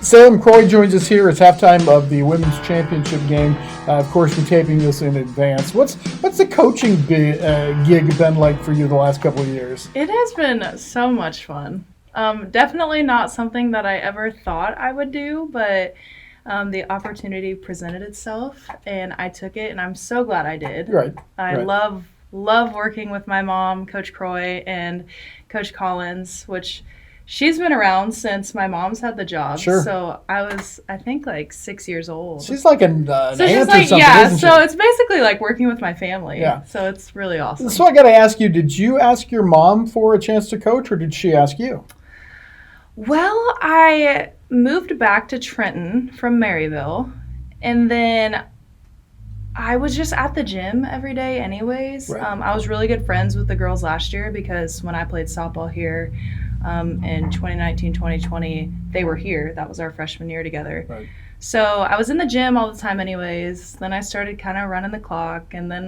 Salem Croy joins us here. It's halftime of the women's championship game. Of course, we're taping this in advance. What's the coaching gig been like for you the last couple of years? It has been so much fun. Definitely not something that I ever thought I would do, but the opportunity presented itself, and I took it, and I'm so glad I did. Right. I love working with my mom, Coach Croy, and Coach Collins, which she's been around since my mom's had the job. Sure. So I think, like 6 years old. She's like an so aunt she's or like, something, yeah, isn't so she? it's basically like working with my family. Yeah. So it's really awesome. So I got to ask you, did you ask your mom for a chance to coach, or did she ask you? Well, I moved back to Trenton from Maryville, and then I was just at the gym every day anyways. Right. I was really good friends with the girls last year because when I played softball here in 2019, 2020, they were here. That was our freshman year together. Right. So I was in the gym all the time anyways. Then I started kind of running the clock, and then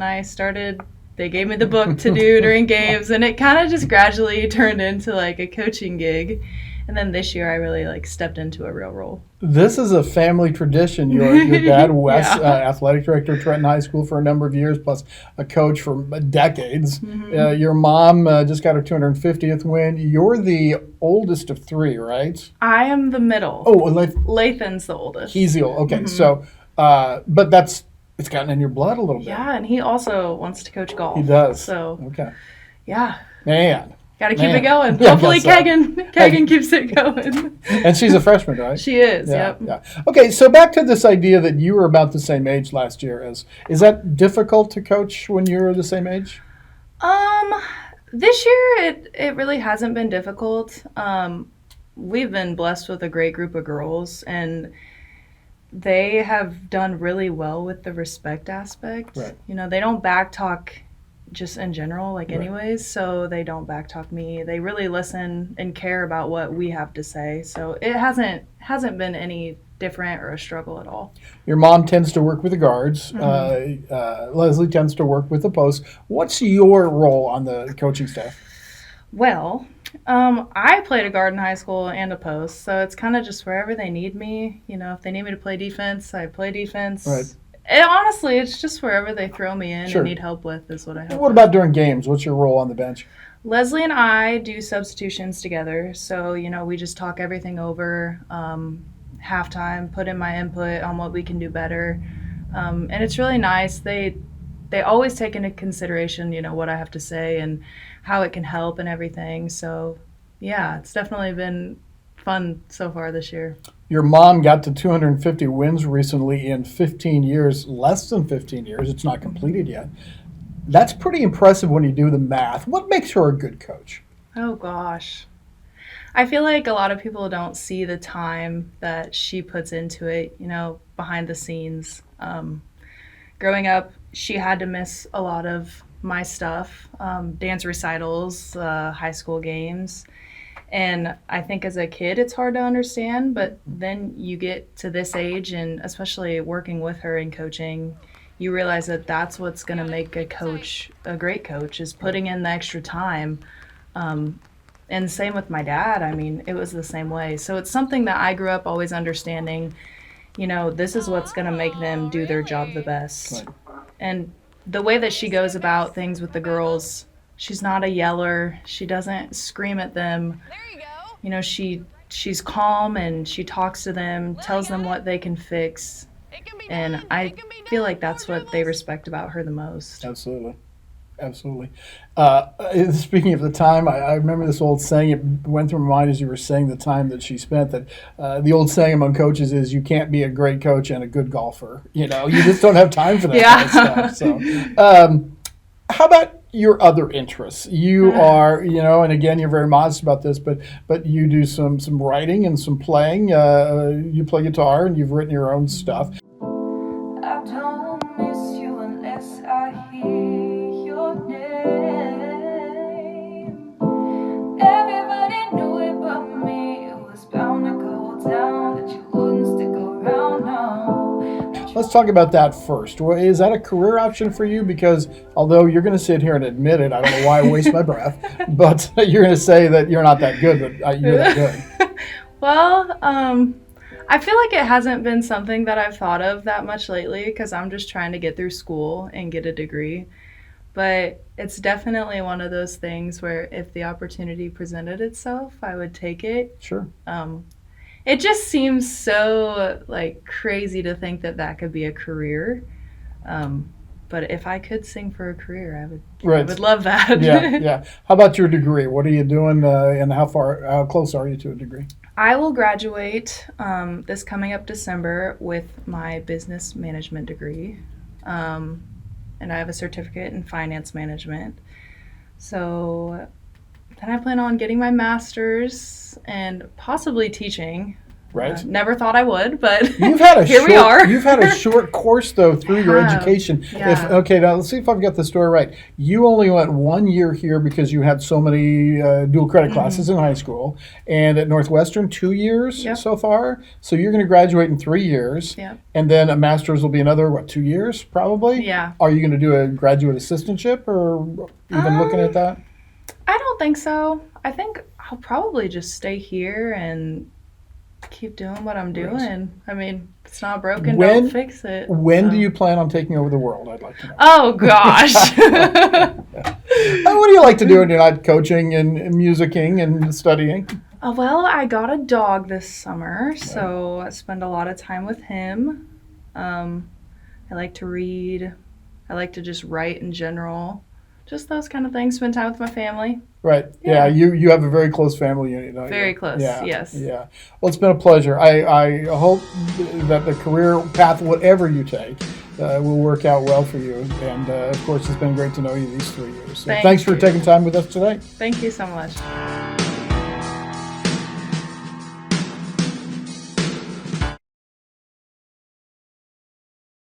they gave me the book to do during games, and it kind of just gradually turned into like a coaching gig. And then this year I really stepped into a real role. This is a family tradition. Your dad, Wes, Yeah. athletic director at Trenton High School for a number of years, plus a coach for decades. Mm-hmm. Your mom just got her 250th win. You're the oldest of three, right? I am the middle. Oh, Lathan's the oldest. he's the old. Okay, Mhm. so, but it's gotten in your blood a little bit. Yeah, and he also wants to coach golf. He does. So, Okay. yeah. Man. Got to keep it going. Yeah, I Hopefully guess so. Kagan keeps it going. And she's a freshman, right? She is, Yeah, yep. yeah. Okay, so back to this idea that you were about the same age last year. Is that difficult to coach when you're the same age? This year it really hasn't been difficult. We've been blessed with a great group of girls, and they have done really well with the respect aspect. Right. You know, they don't backtalk just in general, Right. anyways, so they don't backtalk me. They really listen and care about what we have to say. So it hasn't been any different or a struggle at all. Your mom tends to work with the guards. Mm-hmm. Leslie tends to work with the posts. What's your role on the coaching staff? Well, I played a guard in high school and a post, so it's kind of just wherever they need me. You know, if they need me to play defense, I play defense. Right. Honestly, it's just wherever they throw me in Sure. and need help with is what I help What with. about during games? What's your role on the bench? Leslie and I do substitutions together, so, we just talk everything over, halftime, put in my input on what we can do better, and it's really nice. They always take into consideration, what I have to say and how it can help and everything, so, yeah, it's definitely been fun so far this year. Your mom got to 250 wins recently in 15 years, less than 15 years. It's not completed yet. That's pretty impressive when you do the math. What makes her a good coach? Oh, gosh. I feel like a lot of people don't see the time that she puts into it, behind the scenes. Growing up, she had to miss a lot of my stuff, dance recitals, high school games. And I think as a kid, it's hard to understand, but then you get to this age, and especially working with her and coaching, you realize that that's what's going to make a coach a great coach, is putting in the extra time. And same with my dad. I mean, it was the same way. So it's something that I grew up always understanding, this is what's going to make them do their job the best. Right. And the way that she goes about things with the girls, she's not a yeller. She doesn't scream at them. There you go. She's calm, and she talks to them, tells them what they can fix. It can be And done. I It can be done. feel like that's what they respect about her the most. Absolutely. Absolutely. Speaking of the time, I remember this old saying. It went through my mind as you were saying the time that she spent. That the old saying among coaches is, "You can't be a great coach and a good golfer. You just don't have time for that Yeah. kind of stuff." So, how about your other interests? You are, and again, you're very modest about this, but you do some writing and some playing. You play guitar and you've written your own stuff. I don't miss you unless I hear your name. Everybody knew it but me. It was bound to go down, that you wouldn't stick around now. Let's talk about that first. Well, is that a career option for you? Because although you're going to sit here and admit it, I don't know why I waste my breath, but you're going to say that you're not that good, but you're that good. Well, I feel like it hasn't been something that I've thought of that much lately because I'm just trying to get through school and get a degree. But it's definitely one of those things where if the opportunity presented itself, I would take it. Sure. It just seems so like crazy to think that that could be a career. But if I could sing for a career, I would love that. Yeah. How about your degree? What are you doing, and how close are you to a degree? I will graduate this coming up December with my business management degree. And I have a certificate in finance management. So then I plan on getting my master's and possibly teaching. Right. Never thought I would, but Here we are. You've had a short course, though, through your education. Yeah. Okay, now let's see if I've got the story right. You only went 1 year here because you had so many dual credit classes in high school, and at Northwestern, 2 years so far. So you're going to graduate in 3 years, and then a master's will be another, 2 years probably? Yeah. Are you going to do a graduate assistantship or even looking at that? I don't think so. I think I'll probably just stay here and keep doing what I'm doing. Right. I mean, if it's not broken, don't fix it. When do you plan on taking over the world? I'd like to know. Oh, gosh. What do you like to do when you're not coaching and musicking and studying? Well, I got a dog this summer, so I spend a lot of time with him. I like to read. I like to just write in general. Just those kind of things. Spend time with my family. Right. Yeah. You have a very close family unit. Don't you? Very close. Yeah. Yes. Yeah. Well, it's been a pleasure. I hope that the career path, whatever you take, will work out well for you. And of course, it's been great to know you these 3 years. So thanks for taking time with us today. Thank you so much.